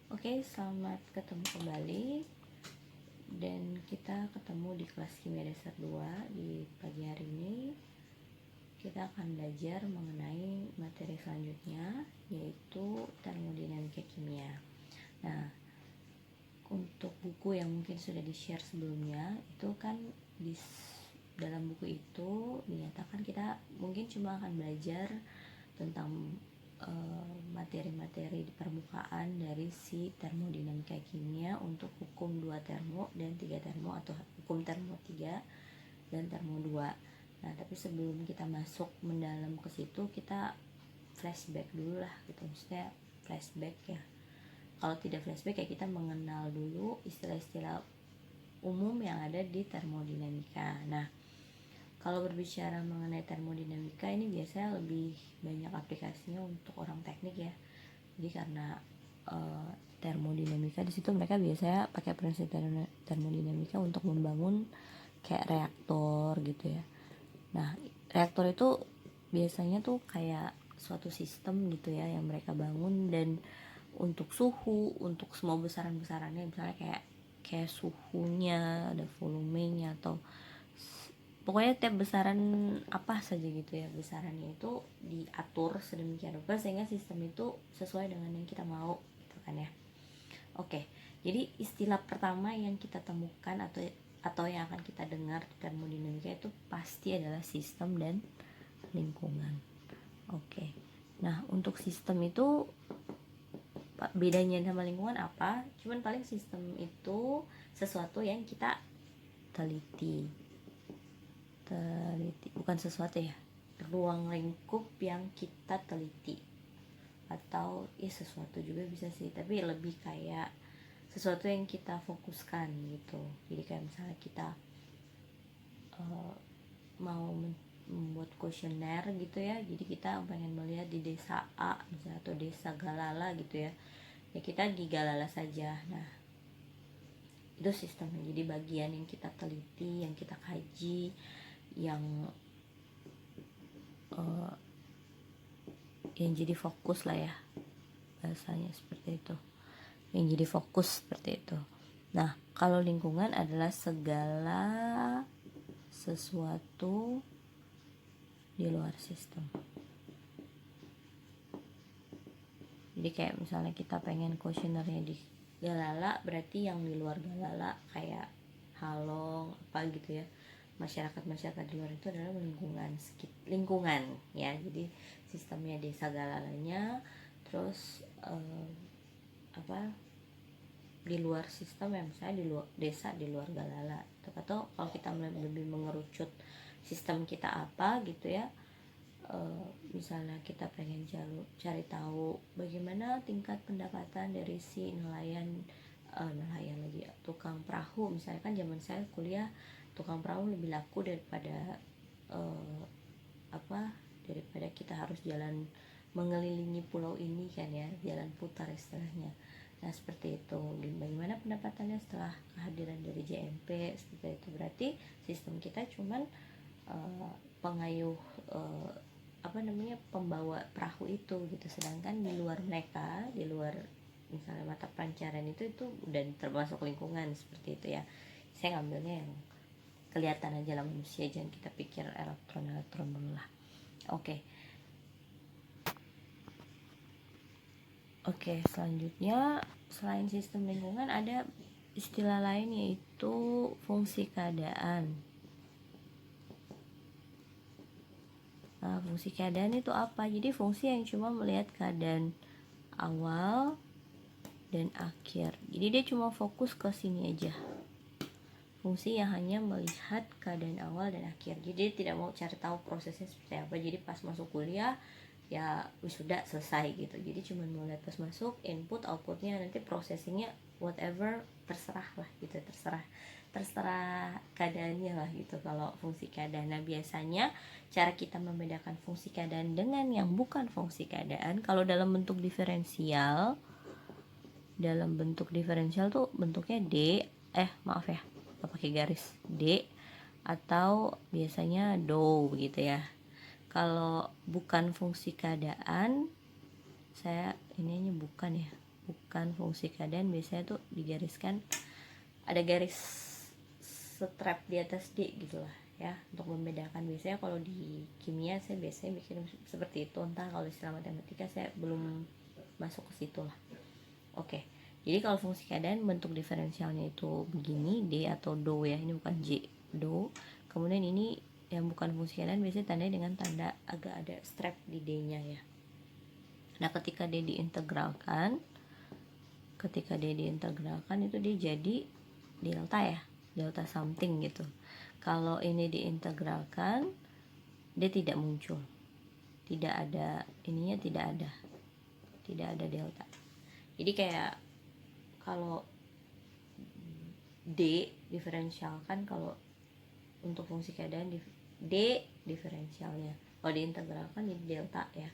Oke, selamat ketemu kembali. Dan kita ketemu di kelas Kimia Dasar 2. Di pagi hari ini kita akan belajar mengenai materi selanjutnya, yaitu termodinamika kimia. Nah, untuk buku yang mungkin sudah di-share sebelumnya, itu kan dalam buku itu dinyatakan kita mungkin cuma akan belajar tentang materi-materi di permukaan dari si termodinamika kimia untuk hukum 2 termo dan 3 termo, atau hukum termo 3 dan termo 2. Nah, tapi sebelum kita masuk mendalam ke situ, kita flashback dulu lah gitu. Maksudnya flashback ya. Kalau tidak flashback ya kita mengenal dulu istilah-istilah umum yang ada di termodinamika. Nah, kalau berbicara mengenai termodinamika ini biasanya lebih banyak aplikasinya untuk orang teknik ya. Jadi karena termodinamika di situ mereka biasanya pakai prinsip termodinamika untuk membangun kayak reaktor gitu ya. Nah, reaktor itu biasanya tuh kayak suatu sistem gitu ya yang mereka bangun, dan untuk suhu, untuk semua besaran-besarannya, misalnya kayak suhunya, ada volumenya, atau pokoknya tiap besaran apa saja gitu ya, besarannya itu diatur sedemikian rupa sehingga sistem itu sesuai dengan yang kita mau gitu kan ya. Oke, jadi istilah pertama yang kita temukan atau yang akan kita dengar di termodinamika itu pasti adalah sistem dan lingkungan. Oke, nah untuk sistem itu bedanya sama lingkungan apa? Cuman paling sistem itu sesuatu yang kita teliti, bukan sesuatu ya, ruang lingkup yang kita teliti, atau ya sesuatu juga bisa sih, tapi lebih kayak sesuatu yang kita fokuskan gitu. Jadi kayak misalnya kita mau membuat kuesioner gitu ya, jadi kita pengen melihat di desa A misalnya, atau desa Galala gitu ya, ya kita di Galala saja. Nah, itu sistemnya, jadi bagian yang kita teliti, yang kita kaji, yang jadi fokus lah ya, bahasanya seperti itu, yang jadi fokus seperti itu. Nah, kalau lingkungan adalah segala sesuatu di luar sistem. Jadi kayak misalnya kita pengen kuesionernya di Galala, berarti yang di luar Galala kayak Halong apa gitu ya, masyarakat di luar itu adalah lingkungan ya. Jadi sistemnya desa Galalanya, terus di luar sistem ya, misalnya di luar desa di luar Galala, atau kalau kita lebih mengerucut sistem kita apa gitu ya, misalnya kita pengen cari tahu bagaimana tingkat pendapatan dari si nelayan lagi tukang perahu. Misalnya kan zaman saya kuliah, tukang perahu lebih laku daripada daripada kita harus jalan mengelilingi pulau ini kan ya, jalan putar istilahnya. Nah, seperti itu. Bagaimana pendapatannya setelah kehadiran dari JMP, seperti itu. Berarti sistem kita cuman pengayuh pembawa perahu itu gitu. Sedangkan di luar mereka, di luar misalnya mata pancaran itu udah termasuk lingkungan, seperti itu ya. Saya ngambilnya yang kelihatan aja lah manusia, jangan kita pikir elektron dulu lah. Oke, selanjutnya selain sistem lingkungan ada istilah lain, yaitu fungsi keadaan. Nah, fungsi keadaan itu apa? Jadi fungsi yang cuma melihat keadaan awal dan akhir. Jadi dia cuma fokus ke sini aja. Fungsi yang hanya melihat keadaan awal dan akhir. Jadi dia tidak mau cari tahu prosesnya seperti apa. Jadi pas masuk kuliah ya wisuda selesai gitu. Jadi cuma mau lihat pas masuk, input outputnya, nanti processingnya whatever, terserah lah gitu, terserah keadaannya lah gitu kalau fungsi keadaan. Nah, biasanya cara kita membedakan fungsi keadaan dengan yang bukan fungsi keadaan, kalau dalam bentuk diferensial tuh bentuknya maaf ya, nggak pakai garis, D, atau biasanya do begitu ya. Kalau bukan fungsi keadaan, saya ininya bukan ya, bukan fungsi keadaan biasanya tuh digariskan, ada garis strap di atas D gitulah ya, untuk membedakan. Biasanya kalau di kimia saya biasanya bikin seperti itu, entah kalau istilah matematika saya belum masuk ke situ lah. Oke, jadi kalau fungsi keadaan bentuk diferensialnya itu begini, D atau do ya, ini bukan J, do. Kemudian ini yang bukan fungsi keadaan biasanya tandanya dengan tanda agak ada strap di D-nya ya. Nah, ketika D diintegralkan itu dia jadi delta ya, delta something gitu. Kalau ini diintegralkan dia tidak muncul, tidak ada ininya, tidak ada delta. Jadi kayak kalau D diferensialkan, kalau untuk fungsi keadaan D diferensialnya, kalau diintegralkan jadi delta ya.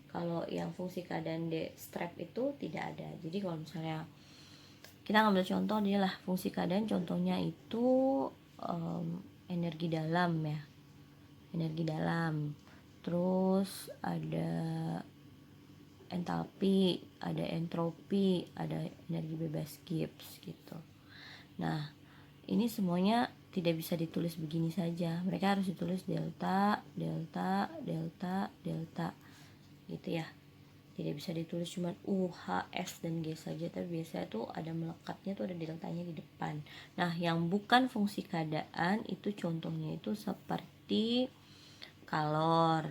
Kalau yang fungsi keadaan D strap itu tidak ada. Jadi kalau misalnya kita ngambil contoh, dia lah fungsi keadaan, contohnya itu energi dalam ya, energi dalam, terus ada entalpi, ada entropi, ada energi bebas Gibbs gitu. Nah, ini semuanya tidak bisa ditulis begini saja. Mereka harus ditulis delta, delta, delta, delta gitu ya. Tidak bisa ditulis cuma U, H, S, dan G saja, tapi biasanya tuh ada melekatnya tuh, ada deltanya di depan. Nah, yang bukan fungsi keadaan itu contohnya itu seperti kalor,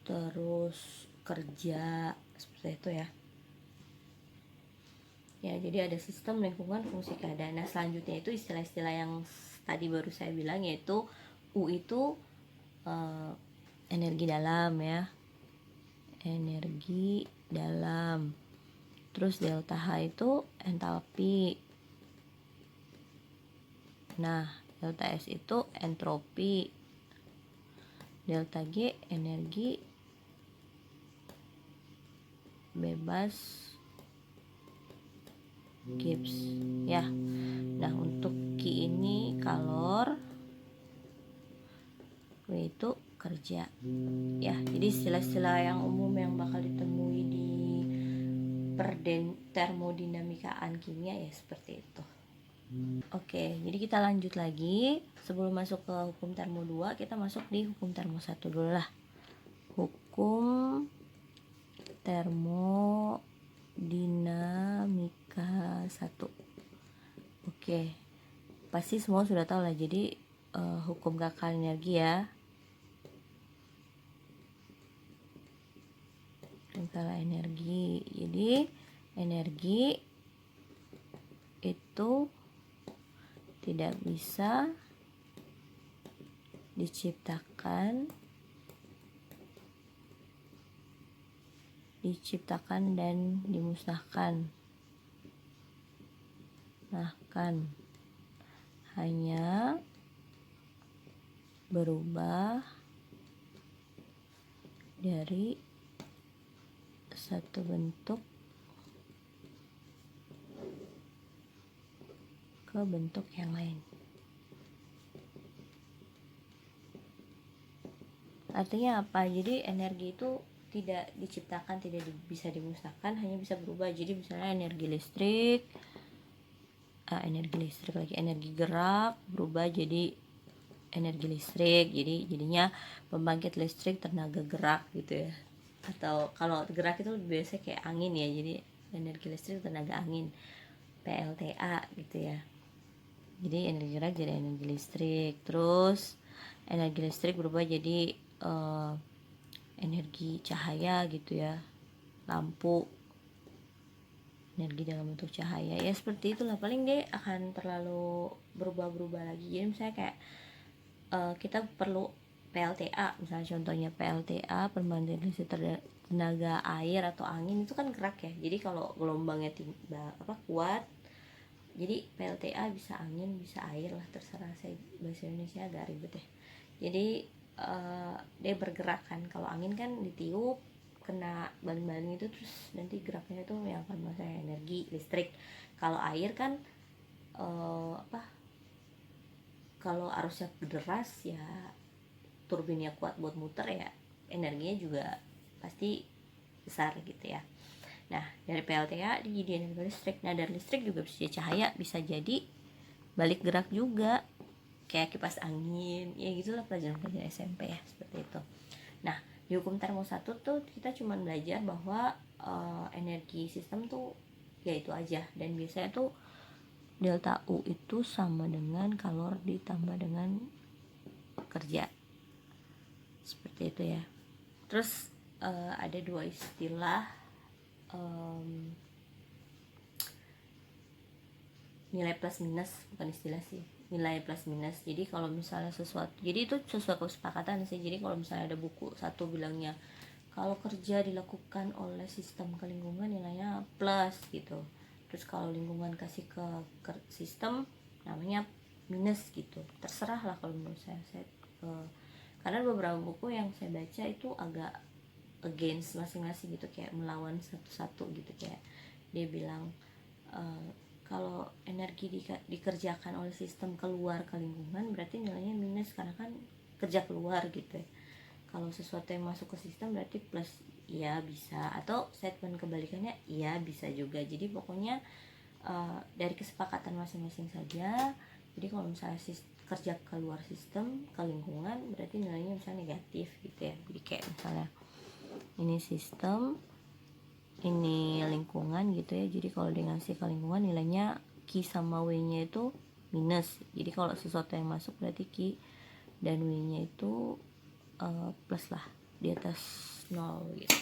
terus kerja, seperti itu ya. Ya, jadi ada sistem lingkungan fungsi keadaan. Nah, selanjutnya itu istilah-istilah yang tadi baru saya bilang, yaitu U itu energi dalam ya, energi dalam. Terus delta H itu entalpi. Nah, delta S itu entropi. Delta G energi bebas Gibbs ya. Nah, untuk Q ini kalor, W itu kerja ya. Jadi istilah-istilah yang umum yang bakal ditemui di termodinamikaan kimia ya seperti itu. Oke, jadi kita lanjut lagi. Sebelum masuk ke hukum termo 2, kita masuk di hukum termo 1 dulu lah. Hukum termodinamika 1. Oke, pasti semua sudah tahu lah. Jadi hukum kekal energi ya. Kekal energi. Jadi energi itu tidak bisa diciptakan dan dimusnahkan. Nah, kan hanya berubah dari satu bentuk ke bentuk yang lain. Artinya apa? Jadi energi itu tidak diciptakan, tidak bisa dimusnahkan, hanya bisa berubah. Jadi misalnya energi listrik lagi, energi gerak berubah jadi energi listrik. Jadi jadinya pembangkit listrik tenaga gerak gitu ya. Atau kalau gerak itu biasanya kayak angin ya, jadi energi listrik tenaga angin, PLTA gitu ya. Jadi energi gerak jadi energi listrik. Terus energi listrik berubah jadi energi cahaya gitu ya, lampu, energi dalam bentuk cahaya ya, seperti itulah. Paling dia akan terlalu berubah-berubah lagi. Jadi misalnya kayak kita perlu PLTA, misalnya contohnya PLTA, pembangkit listrik tenaga air atau angin, itu kan gerak ya. Jadi kalau gelombangnya kuat, jadi PLTA bisa angin, bisa air lah, terserah. Saya bahasa Indonesia agak ribet ya. Jadi dia bergerak kan. Kalau angin kan ditiup, kena baling-baling itu, terus nanti geraknya itu yang akan menghasilkan energi listrik. Kalau air kan kalau arusnya deras ya, turbinnya kuat buat muter ya, energinya juga pasti besar gitu ya. Nah dari PLTA dia jadi energi listrik. Nah dari listrik juga bisa jadi cahaya, bisa jadi balik gerak juga kayak kipas angin, ya gitulah pelajaran-pelajaran SMP ya, seperti itu. Nah di hukum termo 1 tuh kita cuma belajar bahwa energi sistem tuh ya itu aja, dan biasanya tuh delta U itu sama dengan kalor ditambah dengan kerja, seperti itu ya. Terus ada dua istilah nilai plus minus, bukan istilah sih, nilai plus minus. Jadi kalau misalnya sesuatu, jadi itu sesuai kesepakatan sih. Jadi kalau misalnya ada buku satu bilangnya kalau kerja dilakukan oleh sistem ke lingkungan nilainya plus gitu, terus kalau lingkungan kasih ke sistem namanya minus gitu. Terserah lah kalau menurut saya karena beberapa buku yang saya baca itu agak against masing-masing gitu, kayak melawan satu-satu gitu. Kayak dia bilang kalau energi dikerjakan oleh sistem keluar ke lingkungan berarti nilainya minus karena kan kerja keluar gitu ya. Kalau sesuatu yang masuk ke sistem berarti plus, ya bisa. Atau statement kebalikannya, ya bisa juga. Jadi pokoknya dari kesepakatan masing-masing saja. Jadi kalau misalnya kerja keluar sistem ke lingkungan berarti nilainya misalnya negatif gitu ya. Jadi kayak misalnya ini sistem, ini lingkungan gitu ya. Jadi kalau ngasih ke lingkungan nilainya Q sama W nya itu minus. Jadi kalau sesuatu yang masuk berarti Q dan W nya itu plus lah, di atas 0 gitu.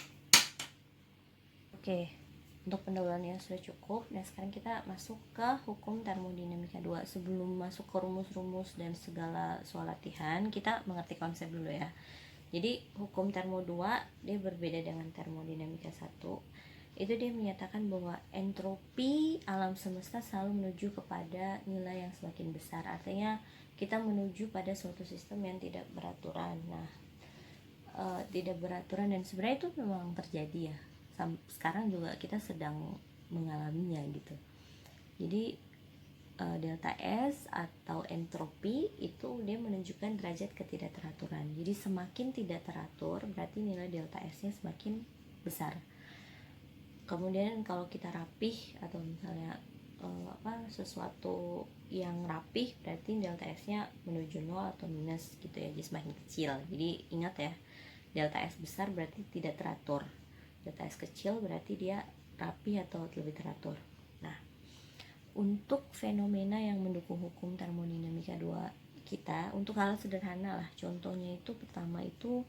Oke, untuk pendahuluannya sudah cukup. Nah sekarang kita masuk ke hukum termodinamika 2. Sebelum masuk ke rumus-rumus dan segala soal latihan, kita mengerti konsep dulu ya. Jadi hukum termo 2 dia berbeda dengan termodinamika 1. Itu dia menyatakan bahwa entropi alam semesta selalu menuju kepada nilai yang semakin besar. Artinya kita menuju pada suatu sistem yang tidak beraturan. Nah tidak beraturan, dan sebenarnya itu memang terjadi ya. Sekarang juga kita sedang mengalaminya gitu. Jadi delta S atau entropi itu dia menunjukkan derajat ketidakteraturan. Jadi semakin tidak teratur berarti nilai delta S-nya semakin besar. Kemudian kalau kita rapih atau misalnya sesuatu yang rapih berarti delta S-nya menuju 0 atau minus gitu ya, jadi semakin kecil. Jadi ingat ya, delta S besar berarti tidak teratur, delta S kecil berarti dia rapi atau lebih teratur. Nah untuk fenomena yang mendukung hukum termodinamika 2 kita, untuk hal sederhana lah, contohnya itu pertama itu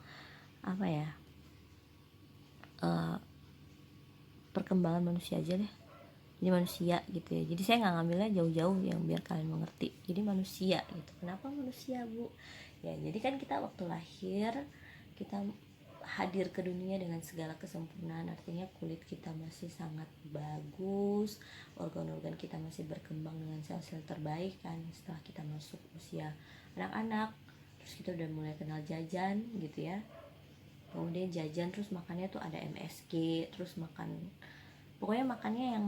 apa ya, perkembangan manusia aja deh. Jadi manusia gitu ya. Jadi saya nggak ngambilnya jauh-jauh yang biar kalian mengerti. Jadi manusia gitu. Kenapa manusia, Bu? Ya jadi kan kita waktu lahir kita hadir ke dunia dengan segala kesempurnaan. Artinya kulit kita masih sangat bagus, organ-organ kita masih berkembang dengan sel-sel terbaik kan. Setelah kita masuk usia anak-anak, terus kita udah mulai kenal jajan gitu ya. Kemudian jajan, terus makannya tuh ada MSG, terus makan, pokoknya makannya yang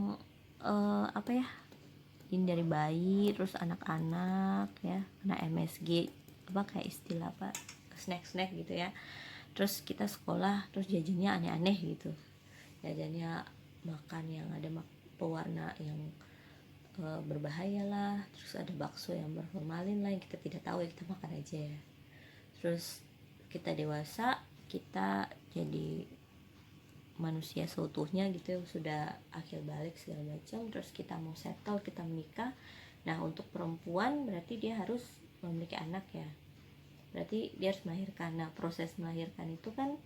ini dari bayi, terus anak-anak ya, kena MSG, kayak istilah snack-snack gitu ya. Terus kita sekolah, terus jajannya aneh-aneh gitu, jajannya makan yang ada pewarna yang berbahaya lah, terus ada bakso yang berformalin lah yang kita tidak tahu ya, kita makan aja ya. Terus kita dewasa, kita jadi manusia seutuhnya gitu ya, sudah akhir balik segala macam, terus kita mau settle, kita menikah. Nah untuk perempuan berarti dia harus memiliki anak ya, berarti dia harus melahirkan. Nah proses melahirkan itu kan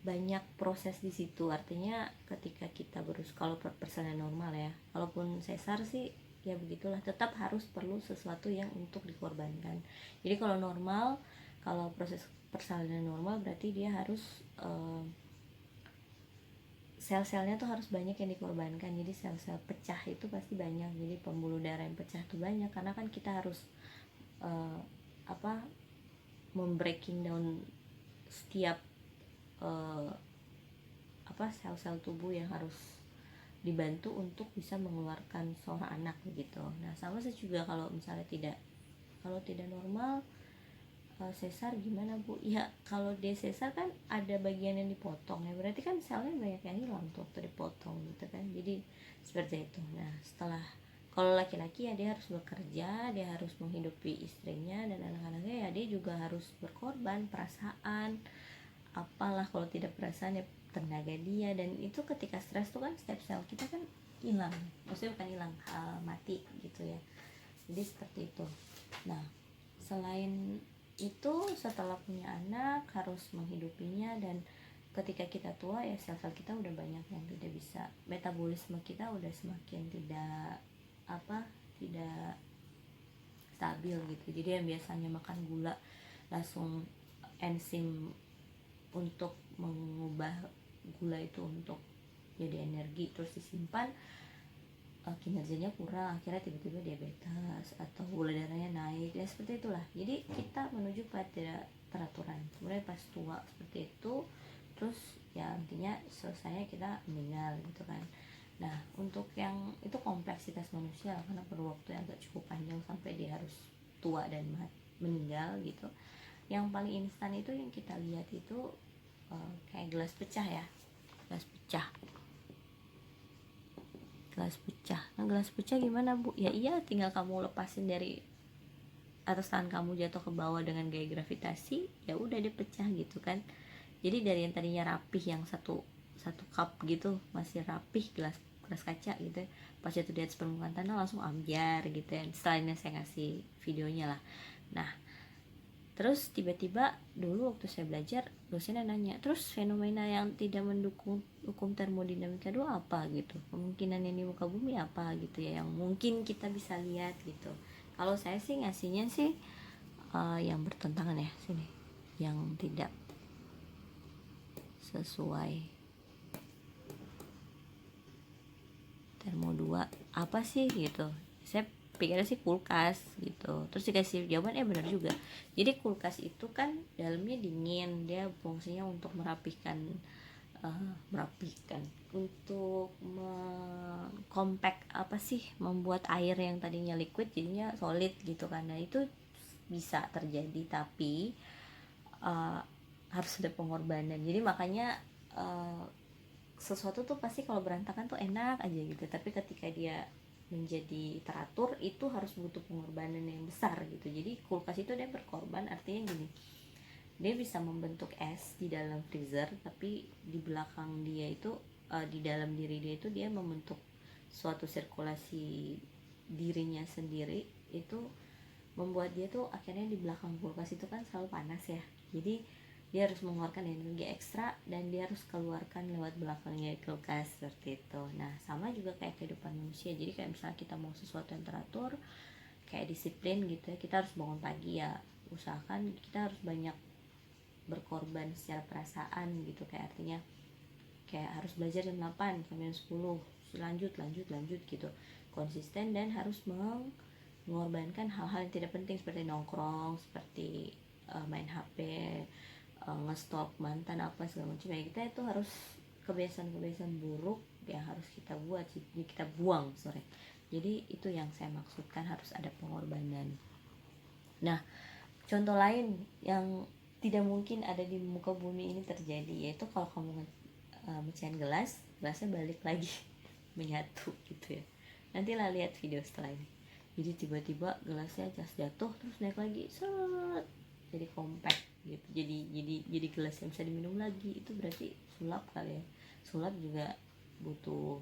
banyak proses di situ. Artinya ketika kita kalau persalinan normal ya, kalaupun sesar sih ya begitulah, tetap harus perlu sesuatu yang untuk dikorbankan. Jadi kalau normal, kalau proses persalinan normal berarti dia harus sel-selnya tuh harus banyak yang dikorbankan. Jadi sel-sel pecah itu pasti banyak, jadi pembuluh darah yang pecah tuh banyak, karena kan kita harus membreaking down setiap sel-sel tubuh yang harus dibantu untuk bisa mengeluarkan seorang anak begitu. Nah sama sih juga kalau misalnya tidak normal, sesar gimana Bu? Ya kalau dia sesar kan ada bagian yang dipotong ya, berarti kan selnya banyak yang hilang tuh waktu dipotong gitu kan. Jadi seperti itu. Nah setelah, kalau laki-laki ya dia harus bekerja, dia harus menghidupi istrinya dan anak-anaknya, ya dia juga harus berkorban perasaan, apalah kalau tidak perasaan ya tenaga dia. Dan itu ketika stres tuh kan setiap sel kita kan hilang, maksudnya bukan hilang, mati gitu ya. Jadi seperti itu. Nah selain itu, setelah punya anak harus menghidupinya, dan ketika kita tua ya sel-sel kita udah banyak yang tidak bisa, metabolisme kita udah semakin tidak tidak stabil gitu. Jadi yang biasanya makan gula langsung enzim untuk mengubah gula itu untuk jadi energi terus disimpan, kinerjanya kurang, akhirnya tiba-tiba diabetes atau gula darahnya naik ya, seperti itulah. Jadi kita menuju pada teraturan sebenarnya pas tua seperti itu. Terus ya intinya selesainya kita meninggal gitu kan. Nah untuk yang itu kompleksitas manusia karena perlu waktu yang agak cukup panjang sampai dia harus tua dan meninggal gitu. Yang paling instan itu yang kita lihat itu kayak gelas pecah ya, gelas pecah. Nah gelas pecah gimana Bu? Ya iya, tinggal kamu lepasin dari atas tangan kamu jatuh ke bawah dengan gaya gravitasi, ya udah dia pecah gitu kan. Jadi dari yang tadinya rapih, yang satu cup gitu masih rapih, gelas kaca gitu ya, pas jatuh di atas permukaan tanah langsung ambyar gitu ya. Setelahnya saya ngasih videonya lah. Nah terus tiba-tiba dulu waktu saya belajar, dosennya nanya, terus fenomena yang tidak mendukung hukum termodinamika 2 apa gitu, kemungkinan yang di muka bumi apa gitu ya, yang mungkin kita bisa lihat gitu. Kalau saya sih ngasihnya sih yang bertentangan ya sini, yang tidak sesuai termo 2 apa sih gitu. Saya pikirnya sih kulkas gitu, terus dikasih jawaban benar juga. Jadi kulkas itu kan dalamnya dingin, dia fungsinya untuk merapikan untuk compact apa sih, membuat air yang tadinya liquid jadinya solid gitu kan. Nah itu bisa terjadi, tapi harus ada pengorbanan. Jadi makanya sesuatu tuh pasti kalau berantakan tuh enak aja gitu, tapi ketika dia menjadi teratur itu harus butuh pengorbanan yang besar gitu. Jadi kulkas itu dia berkorban, artinya gini, dia bisa membentuk es di dalam freezer, tapi di belakang dia itu di dalam diri dia itu dia membentuk suatu sirkulasi dirinya sendiri, itu membuat dia tuh akhirnya di belakang kulkas itu kan selalu panas ya. Jadi dia harus mengeluarkan energi ekstra dan dia harus keluarkan lewat belakangnya kulkas, seperti itu. Nah sama juga kayak kehidupan manusia. Jadi kayak misalnya kita mau sesuatu yang teratur kayak disiplin gitu ya, kita harus bangun pagi ya, usahakan kita harus banyak berkorban secara perasaan gitu. Kayak artinya kayak harus belajar jam 8 sampai jam 10, lanjut gitu, konsisten, dan harus mengorbankan hal-hal yang tidak penting seperti nongkrong, seperti main HP, ngestalk mantan apa segala macam ya. Kita itu harus kebiasaan-kebiasaan buruk yang harus kita buang. Jadi itu yang saya maksudkan, harus ada pengorbanan. Nah contoh lain yang tidak mungkin ada di muka bumi ini terjadi, yaitu kalau kamu mecahin gelasnya balik lagi menyatu gitu ya. Nantilah lihat video setelah ini. Jadi tiba-tiba gelasnya jatuh terus naik lagi, jadi compact gitu. Jadi gelas yang bisa diminum lagi. Itu berarti sulap kali ya. Sulap juga butuh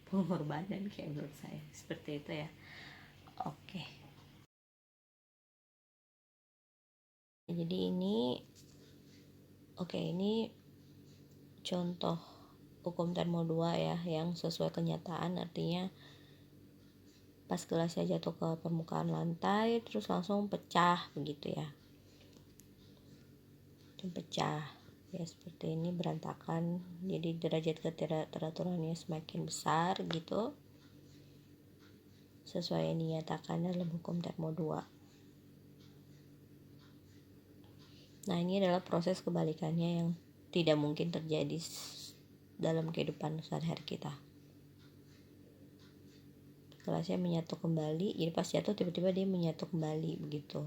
pengorbanan kayak menurut saya, seperti itu ya. Oke. Jadi ini contoh hukum termo 2 ya, yang sesuai kenyataan, artinya pas gelasnya jatuh ke permukaan lantai terus langsung pecah begitu ya. Pecah ya seperti ini, berantakan. Jadi derajat keteraturannya semakin besar gitu, sesuai yang dinyatakan dalam hukum termo 2. Nah ini adalah proses kebalikannya yang tidak mungkin terjadi dalam kehidupan sehari-hari kita. Gelasnya menyatu kembali, jadi pas jatuh tiba-tiba dia menyatu kembali begitu.